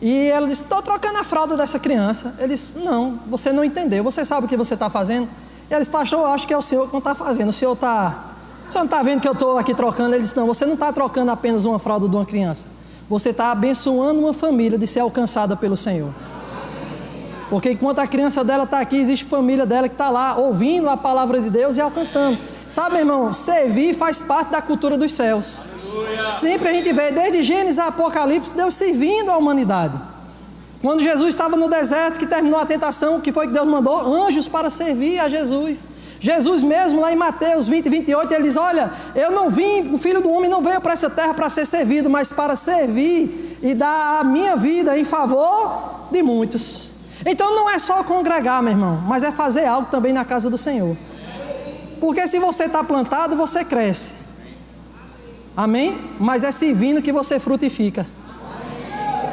E ela diz: estou trocando a fralda dessa criança. Ele diz: não, você não entendeu. Você sabe o que você está fazendo? E ela diz: pastor, eu acho que é o senhor que não está fazendo. O senhor não está vendo que eu estou aqui trocando? Ele diz: não, você não está trocando apenas uma fralda de uma criança. Você está abençoando uma família de ser alcançada pelo Senhor. Porque enquanto a criança dela está aqui, existe família dela que está lá ouvindo a palavra de Deus e alcançando. Sabe, meu irmão, servir faz parte da cultura dos céus. Aleluia. Sempre a gente vê, desde Gênesis a Apocalipse, Deus servindo a humanidade. Quando Jesus estava no deserto, que terminou a tentação, o que foi que Deus mandou? Anjos para servir a Jesus. Jesus mesmo, lá em Mateus 20, 28, ele diz: olha, eu não vim, o Filho do Homem não veio para essa terra para ser servido, mas para servir e dar a minha vida em favor de muitos. Então não é só congregar, meu irmão, mas é fazer algo também na casa do Senhor. Porque se você está plantado, você cresce. Amém? Mas é servindo que você frutifica.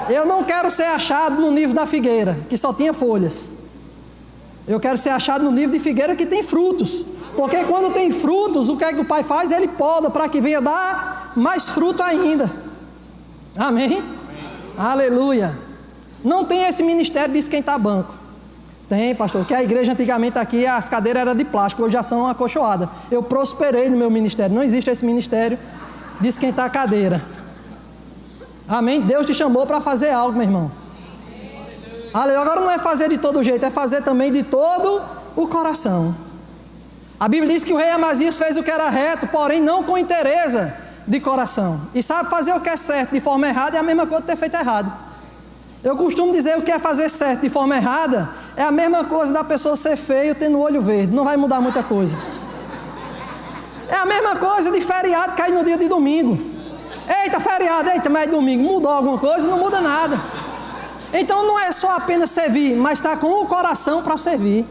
Eu não quero ser achado no nível da figueira, que só tinha folhas. Eu quero ser achado no nível de figueira que tem frutos. Porque quando tem frutos, o que é que o Pai faz? Ele poda para que venha dar mais fruto ainda. Amém? Aleluia. Não tem esse ministério de esquentar banco. Tem, pastor, que a igreja antigamente aqui, as cadeiras eram de plástico, hoje já são acolchoadas. Eu prosperei no meu ministério. Não existe esse ministério de esquentar a cadeira. Amém? Deus te chamou para fazer algo, meu irmão. Aleluia. Agora não é fazer de todo jeito, é fazer também de todo o coração. A Bíblia diz que o rei Amazias fez o que era reto, porém não com interesse de coração. E sabe fazer o que é certo de forma errada é a mesma coisa de ter feito errado. Eu costumo dizer: o que é fazer certo de forma errada é a mesma coisa da pessoa ser feio tendo o olho verde. Não vai mudar muita coisa. É a mesma coisa de feriado cair no dia de domingo. Eita, feriado, eita, mas é domingo. Mudou alguma coisa? Não muda nada. Então não é só apenas servir, mas estar com o coração para servir.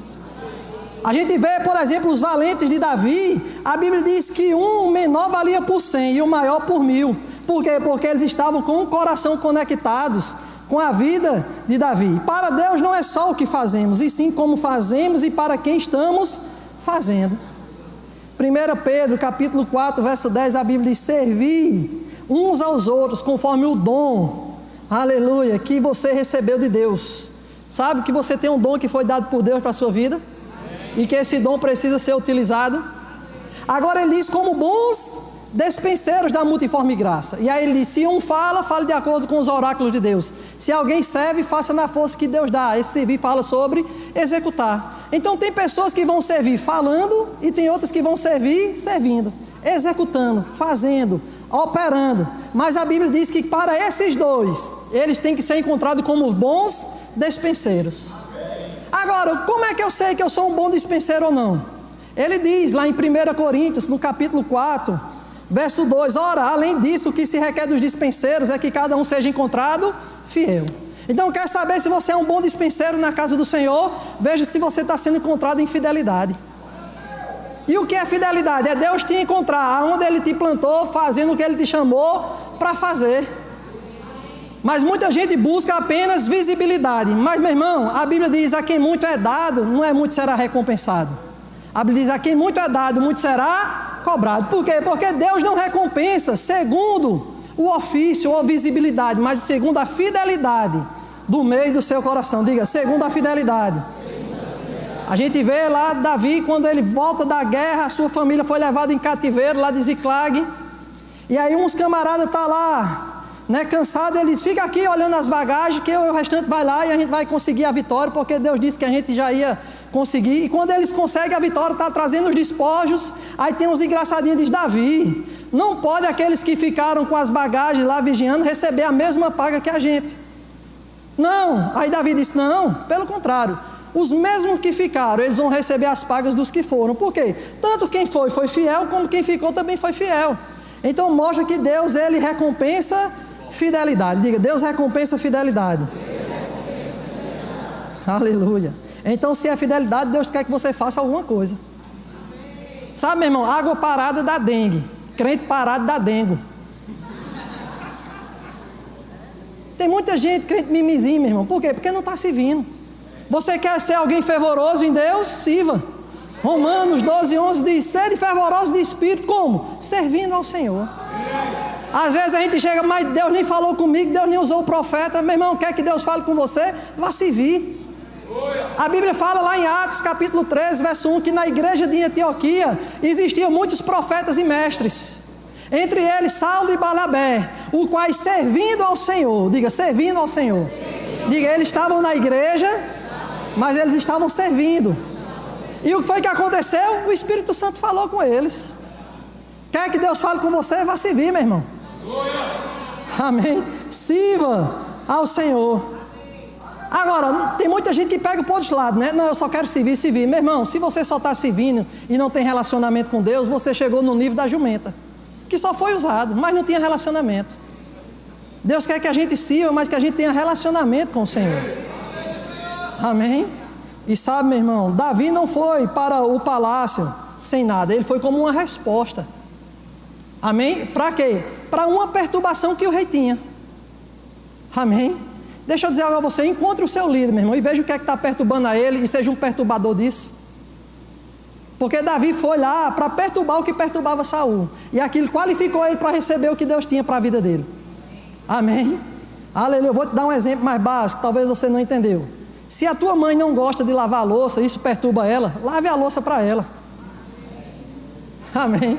A gente vê, por exemplo, os valentes de Davi. A Bíblia diz que um menor valia por 100 e o maior por 1000. Por quê? Porque eles estavam com o coração conectados com a vida de Davi. Para Deus não é só o que fazemos, e sim como fazemos e para quem estamos fazendo. 1 Pedro capítulo 4, verso 10, a Bíblia diz: servir uns aos outros conforme o dom, aleluia, que você recebeu de Deus. Sabe que você tem um dom que foi dado por Deus para a sua vida? E que esse dom precisa ser utilizado. Agora ele diz: como bons despenseiros da multiforme graça. E aí ele diz: se um fala, fale de acordo com os oráculos de Deus. Se alguém serve, faça na força que Deus dá. Esse servir fala sobre executar. Então tem pessoas que vão servir falando e tem outras que vão servir servindo, executando, fazendo, operando. Mas a Bíblia diz que para esses dois, eles têm que ser encontrados como bons despenseiros. Agora, como é que eu sei que eu sou um bom dispenseiro ou não? Ele diz lá em 1 Coríntios, no capítulo 4, verso 2, ora, além disso, o que se requer dos dispenseiros é que cada um seja encontrado fiel. Então, quer saber se você é um bom dispenseiro na casa do Senhor? Veja se você está sendo encontrado em fidelidade. E o que é fidelidade? É Deus te encontrar aonde Ele te plantou, fazendo o que Ele te chamou para fazer. Mas muita gente busca apenas visibilidade. Mas, meu irmão, a Bíblia diz: a quem muito é dado, não é muito será recompensado. A Bíblia diz: a quem muito é dado, muito será cobrado. Por quê? Porque Deus não recompensa segundo o ofício ou visibilidade, mas segundo a fidelidade do meio do seu coração. Diga: segundo a fidelidade A gente vê lá Davi, quando ele volta da guerra, a sua família foi levada em cativeiro lá de Ziclag. E aí uns camaradas estão lá, né, cansados, eles ficam aqui olhando as bagagens, que o restante vai lá e a gente vai conseguir a vitória, porque Deus disse que a gente já ia conseguir. E quando eles conseguem a vitória, está trazendo os despojos, aí tem uns engraçadinhos, diz Davi, não pode aqueles que ficaram com as bagagens lá vigiando receber a mesma paga que a gente. Não, aí Davi disse, não, pelo contrário, os mesmos que ficaram, eles vão receber as pagas dos que foram. Por quê? Tanto quem foi fiel, como quem ficou também foi fiel. Então mostra que Deus, ele recompensa fidelidade. Diga, Deus recompensa fidelidade. Aleluia. Então se é fidelidade, Deus quer que você faça alguma coisa. Sabe, meu irmão, água parada dá dengue, crente parado dá dengo. Tem muita gente, crente mimizinho, meu irmão. Por quê? Porque não está servindo. Você quer ser alguém fervoroso em Deus? Sirva. Romanos 12:11 diz, sede fervoroso de espírito, como? Servindo ao Senhor. Às vezes a gente chega, mas Deus nem falou comigo, Deus nem usou o profeta. Meu irmão, quer que Deus fale com você? Vá servir. A Bíblia fala lá em Atos capítulo 13, verso 1, que na igreja de Antioquia existiam muitos profetas e mestres. Entre eles Saulo e Barnabé, os quais servindo ao Senhor, diga, servindo ao Senhor. Diga, eles estavam na igreja, mas eles estavam servindo. E o que foi que aconteceu? O Espírito Santo falou com eles. Quer que Deus fale com você? Vá servir, meu irmão. Amém? Sirva ao Senhor. Agora, tem muita gente que pega por outro lado, né? Não, eu só quero servir. Meu irmão, se você só está servindo e não tem relacionamento com Deus, você chegou no nível da jumenta, que só foi usado, mas não tinha relacionamento. Deus quer que a gente sirva, mas que a gente tenha relacionamento com o Senhor. Amém? E sabe, meu irmão, Davi não foi para o palácio sem nada, ele foi como uma resposta. Amém? Para quê? Para uma perturbação que o rei tinha. Amém? Deixa eu dizer algo a você, encontre o seu líder, meu irmão, e veja o que é que está perturbando a ele, e seja um perturbador disso. Porque Davi foi lá para perturbar o que perturbava Saul, e aquilo qualificou ele para receber o que Deus tinha para a vida dele. Amém? Aleluia. Eu vou te dar um exemplo mais básico, talvez você não entendeu. Se a tua mãe não gosta de lavar a louça, isso perturba ela, lave a louça para ela. Amém?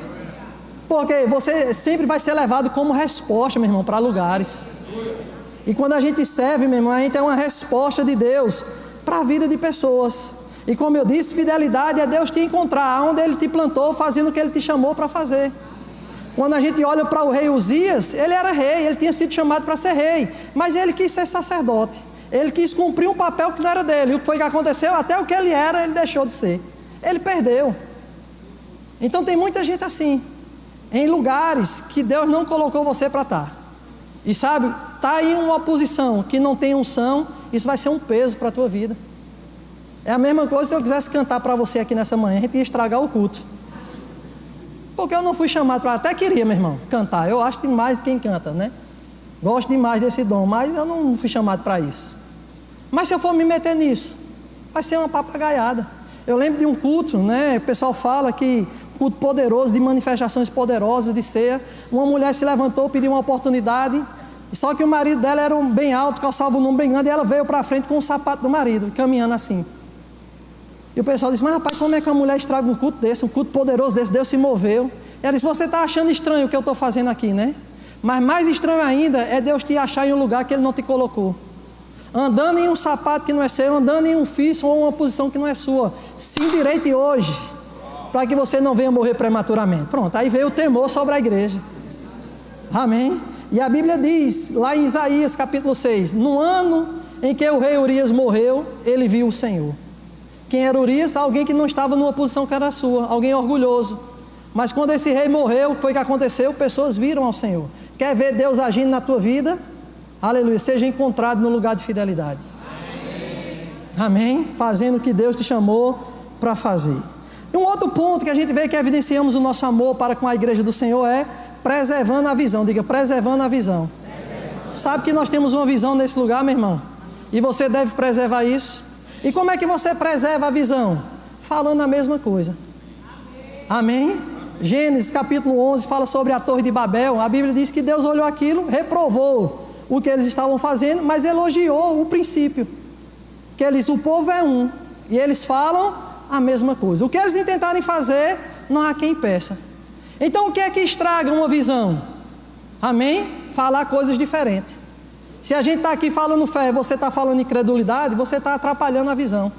Porque você sempre vai ser levado como resposta, meu irmão, para lugares. E quando a gente serve, meu irmão, a gente é uma resposta de Deus para a vida de pessoas. E como eu disse, fidelidade é Deus te encontrar onde Ele te plantou, fazendo o que Ele te chamou para fazer. Quando a gente olha para o rei Uzias, ele era rei, ele tinha sido chamado para ser rei, mas ele quis ser sacerdote. Ele quis cumprir um papel que não era dele. E o que foi que aconteceu? Até o que ele era, ele deixou de ser. Ele perdeu. Então tem muita gente assim, em lugares que Deus não colocou você para estar. E sabe, está aí uma oposição que não tem unção, isso vai ser um peso para a tua vida. É a mesma coisa se eu quisesse cantar para você aqui nessa manhã, a gente ia estragar o culto. Porque eu não fui chamado para, até queria, meu irmão, cantar. Eu acho demais de quem canta, né? Gosto demais desse dom, mas eu não fui chamado para isso. Mas se eu for me meter nisso, vai ser uma papagaiada. Eu lembro de um culto, né? O pessoal fala que culto poderoso, de manifestações poderosas de ceia. Uma mulher se levantou, pediu uma oportunidade, só que o marido dela era bem alto, calçava um número bem grande, e ela veio para frente com o sapato do marido, caminhando assim. E o pessoal disse, mas rapaz, como é que a mulher estraga um culto desse, um culto poderoso desse? Deus se moveu. Ela disse, você está achando estranho o que eu estou fazendo aqui, né? Mas mais estranho ainda é Deus te achar em um lugar que Ele não te colocou. Andando em um sapato que não é seu, andando em um ofício ou uma posição que não é sua. Se endireite hoje, para que você não venha morrer prematuramente. Pronto, aí veio o temor sobre a igreja. Amém? E a Bíblia diz, lá em Isaías capítulo 6, no ano em que o rei Urias morreu, ele viu o Senhor. Quem era Urias? Alguém que não estava numa posição que era sua, alguém orgulhoso. Mas quando esse rei morreu, o que foi que aconteceu? Pessoas viram ao Senhor. Quer ver Deus agindo na tua vida? Aleluia, seja encontrado no lugar de fidelidade. Amém? Fazendo o que Deus te chamou para fazer. E um outro ponto que a gente vê que evidenciamos o nosso amor para com a igreja do Senhor é preservando a visão. Diga, preservando a visão. Sabe que nós temos uma visão nesse lugar, meu irmão? E você deve preservar isso. E como é que você preserva a visão? Falando a mesma coisa. Amém? Gênesis capítulo 11 fala sobre a torre de Babel. A Bíblia diz que Deus olhou aquilo, reprovou o que eles estavam fazendo, mas elogiou o princípio. Que eles, o povo é um, E eles falam a mesma coisa. O que eles intentarem fazer, não há quem peça. Então o que é que estraga uma visão? Amém? Falar coisas diferentes. Se a gente está aqui falando fé e você está falando incredulidade, você está atrapalhando a visão.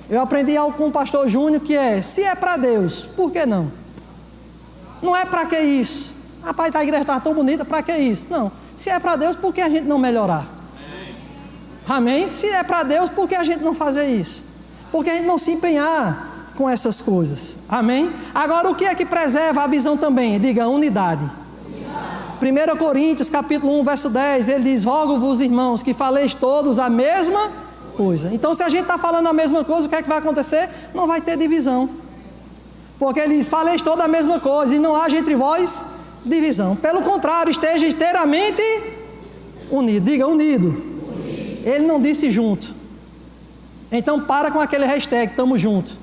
Eu aprendi algo com o pastor Júnior que é: se é para Deus, por que não? Não é para que isso? Rapaz, a igreja está tão bonita, para que isso? Não. Se é para Deus, por que a gente não melhorar? Amém? Se é para Deus, por que a gente não fazer isso? Por que a gente não se empenhar com essas coisas? Amém? Agora, o que é que preserva a visão também? Diga, unidade. 1 Coríntios capítulo 1, verso 10, ele diz: rogo-vos, irmãos, que faleis todos a mesma coisa. Então, se a gente está falando a mesma coisa, o que é que vai acontecer? Não vai ter divisão. Porque ele diz: faleis toda a mesma coisa, e não haja entre vós divisão. Pelo contrário, esteja inteiramente unido. Diga, unido. Ele não disse junto. Então para com aquele hashtag, tamo junto.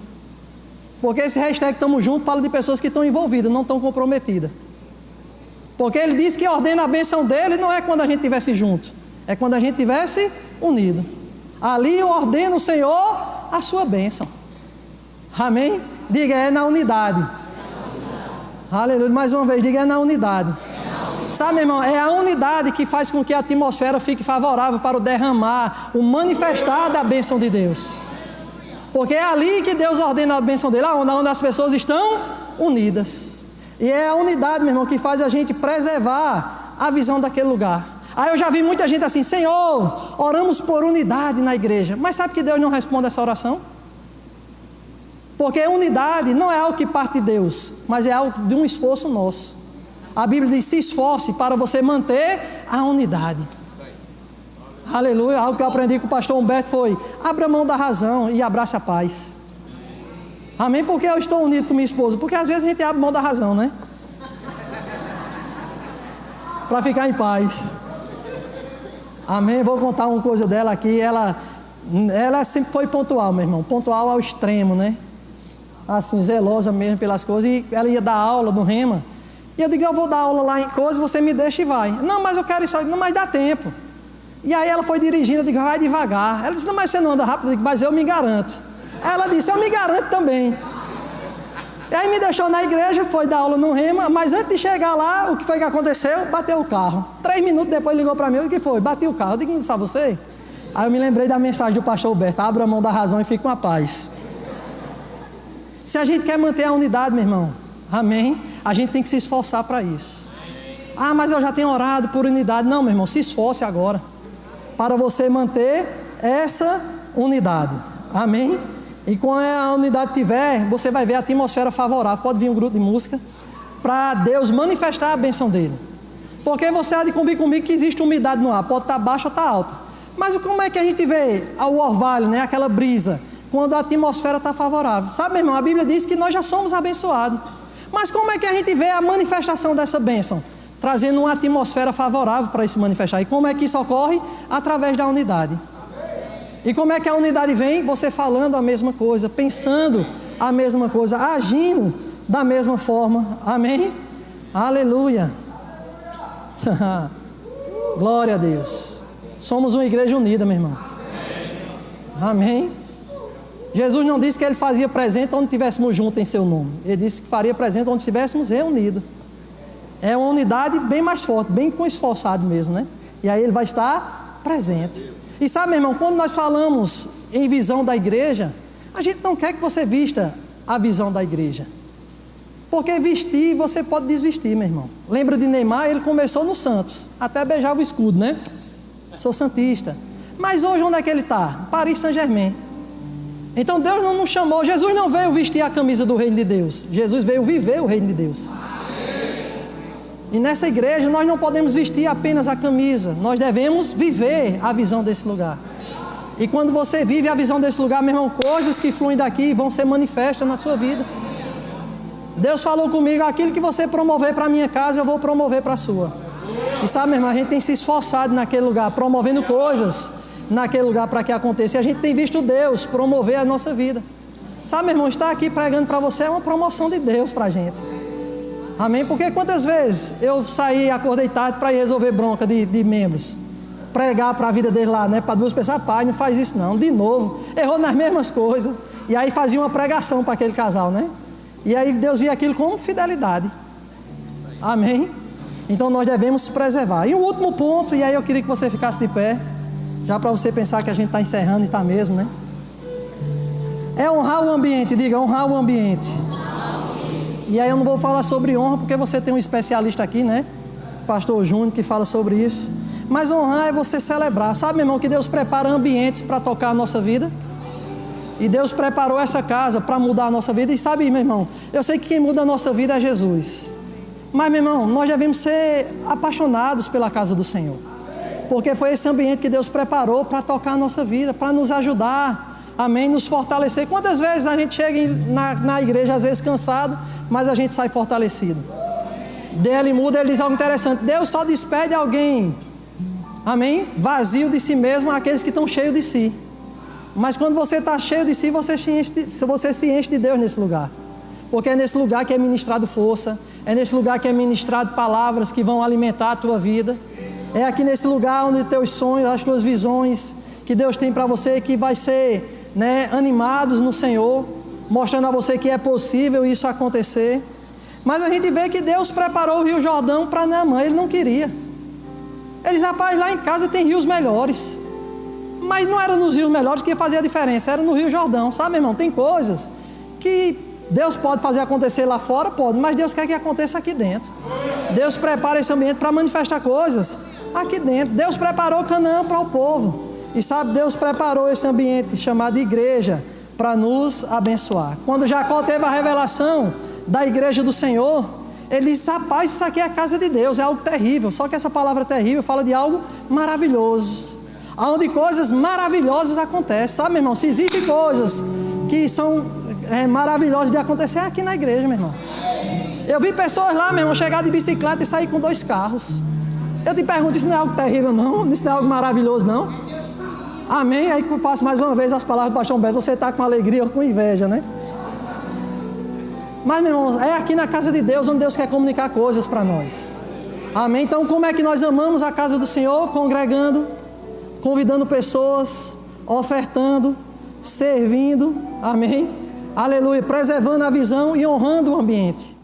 Porque esse hashtag tamo junto fala de pessoas que estão envolvidas, não estão comprometidas. Porque ele disse que ordena a bênção dele não é quando a gente estivesse junto, é quando a gente estivesse unido. Ali ordena o Senhor a sua bênção. Amém? Diga, é na unidade. Aleluia, mais uma vez, diga, é na unidade. Sabe, meu irmão, é a unidade que faz com que a atmosfera fique favorável para o derramar, o manifestar da bênção de Deus. Porque é ali que Deus ordena a bênção dele, onde as pessoas estão unidas. E é a unidade, meu irmão, que faz a gente preservar a visão daquele lugar. Aí eu já vi muita gente assim: Senhor, oramos por unidade na igreja. Mas sabe que Deus não responde essa oração? Porque unidade não é algo que parte de Deus, mas é algo de um esforço nosso. A Bíblia diz: se esforce para você manter a unidade. Aleluia. Algo que eu aprendi com o pastor Humberto foi: abra mão da razão e abrace a paz. Amém? Porque eu estou unido com minha esposa? Porque às vezes a gente abre mão da razão, né? Para ficar em paz. Amém? Vou contar uma coisa dela aqui. Ela sempre foi pontual, meu irmão. Pontual ao extremo, né? Assim, zelosa mesmo pelas coisas. E ela ia dar aula no Rema. E eu digo: eu vou dar aula lá em coisa, você me deixa e vai. Não, mas eu quero isso. Não, mas dá tempo. E aí ela foi dirigindo, eu digo: vai devagar. Ela disse: não, mas você não anda rápido. Eu digo: mas eu me garanto. Ela disse: eu me garanto também. E aí me deixou na igreja, foi dar aula no Rema. Mas antes de chegar lá, o que foi que aconteceu? Bateu o carro. 3 minutos depois ligou para mim: o que foi? Bati o carro. Eu digo: não sabe você? Aí eu me lembrei da mensagem do pastor Alberto: abra a mão da razão e fique com a paz. Se a gente quer manter a unidade, meu irmão, amém, a gente tem que se esforçar para isso. Ah, mas eu já tenho orado por unidade. Não, meu irmão, se esforce agora para você manter essa unidade. Amém? E quando a unidade tiver, você vai ver a atmosfera favorável. Pode vir um grupo de música para Deus manifestar a bênção dele. Porque você há de convir comigo que existe umidade no ar. Pode estar baixa ou estar alta. Mas como é que a gente vê o orvalho, né? Aquela brisa, quando a atmosfera está favorável? Sabe, meu irmão, a Bíblia diz que nós já somos abençoados. Mas como é que a gente vê a manifestação dessa bênção? Trazendo uma atmosfera favorável para se manifestar. E como é que isso ocorre? Através da unidade. E como é que a unidade vem? Você falando a mesma coisa, pensando a mesma coisa, agindo da mesma forma. Amém? Aleluia. Glória a Deus. Somos uma igreja unida, meu irmão. Amém? Jesus não disse que Ele fazia presente onde estivéssemos juntos em seu nome. Ele disse que faria presente onde estivéssemos reunidos. É uma unidade bem mais forte, bem com esforçado mesmo, né? E aí Ele vai estar presente. E sabe, meu irmão, quando nós falamos em visão da igreja, a gente não quer que você vista a visão da igreja. Porque vestir, você pode desvestir, meu irmão. Lembra de Neymar? Ele começou no Santos, até beijava o escudo, né? Sou santista. Mas hoje onde é que ele está? Paris Saint-Germain. Então Deus não nos chamou, Jesus não veio vestir a camisa do reino de Deus. Jesus veio viver o reino de Deus. E nessa igreja nós não podemos vestir apenas a camisa, nós devemos viver a visão desse lugar. E quando você vive a visão desse lugar, meu irmão, coisas que fluem daqui vão ser manifestas na sua vida. Deus falou comigo: aquilo que você promover para a minha casa, eu vou promover para a sua. E sabe, meu irmão, a gente tem se esforçado naquele lugar, promovendo coisas naquele lugar para que aconteça. E a gente tem visto Deus promover a nossa vida. Sabe, meu irmão, estar aqui pregando para você é uma promoção de Deus para a gente. Amém? Porque quantas vezes eu saí, acordei tarde para ir resolver bronca de membros. pregar para a vida dele lá, né? Para duas pessoas, pai, não faz isso não, de novo, errou nas mesmas coisas. E aí fazia uma pregação para aquele casal, né? E aí Deus via aquilo como fidelidade. Amém? Então nós devemos preservar. E o último ponto, e aí eu queria que você ficasse de pé, já para você pensar que a gente está encerrando e está mesmo, né? É honrar o ambiente, diga, honrar o ambiente. E aí eu não vou falar sobre honra, porque você tem um especialista aqui, né? Pastor Júnior, que fala sobre isso. Mas honrar é você celebrar. Sabe, meu irmão, que Deus prepara ambientes para tocar a nossa vida? E Deus preparou essa casa para mudar a nossa vida. E sabe, meu irmão, eu sei que quem muda a nossa vida é Jesus. Mas, meu irmão, nós devemos ser apaixonados pela casa do Senhor. Porque foi esse ambiente que Deus preparou para tocar a nossa vida, para nos ajudar, amém, nos fortalecer. Quantas vezes a gente chega na igreja, às vezes cansado, mas a gente sai fortalecido. Dele muda, ele diz algo interessante. Deus só despede alguém, amém, vazio de si mesmo, aqueles que estão cheios de si. Mas quando você está cheio de si, você se enche de Deus nesse lugar. Porque é nesse lugar que é ministrado força, é nesse lugar que é ministrado palavras que vão alimentar a tua vida. É aqui nesse lugar onde teus sonhos, as tuas visões que Deus tem para você, que vai ser, né, animados no Senhor, mostrando a você que é possível isso acontecer. Mas a gente vê que Deus preparou o Rio Jordão para Naamã, ele não queria. Ele disse, rapaz, lá em casa tem rios melhores. Mas não era nos rios melhores que ia fazer a diferença, era no Rio Jordão, sabe, meu irmão? Tem coisas que Deus pode fazer acontecer lá fora, pode, mas Deus quer que aconteça aqui dentro. Deus prepara esse ambiente para manifestar coisas aqui dentro. Deus preparou Canaã para o povo. E sabe, Deus preparou esse ambiente chamado igreja para nos abençoar. Quando Jacó teve a revelação da igreja do Senhor, ele disse, rapaz, isso aqui é a casa de Deus, é algo terrível. Só que essa palavra terrível fala de algo maravilhoso, onde coisas maravilhosas acontecem, sabe, meu irmão? Se existem coisas que são maravilhosas de acontecer, é aqui na igreja, meu irmão. Eu vi pessoas lá, meu irmão, chegar de bicicleta e sair com 2 carros. Eu te pergunto, isso não é algo terrível não? Isso não é algo maravilhoso não? Amém? Aí eu passo mais uma vez as palavras do pastor Humberto, você está com alegria ou com inveja, né? Mas, meu irmão, é aqui na casa de Deus onde Deus quer comunicar coisas para nós. Amém? Então, como é que nós amamos a casa do Senhor? Congregando, convidando pessoas, ofertando, servindo, amém? Aleluia, preservando a visão e honrando o ambiente.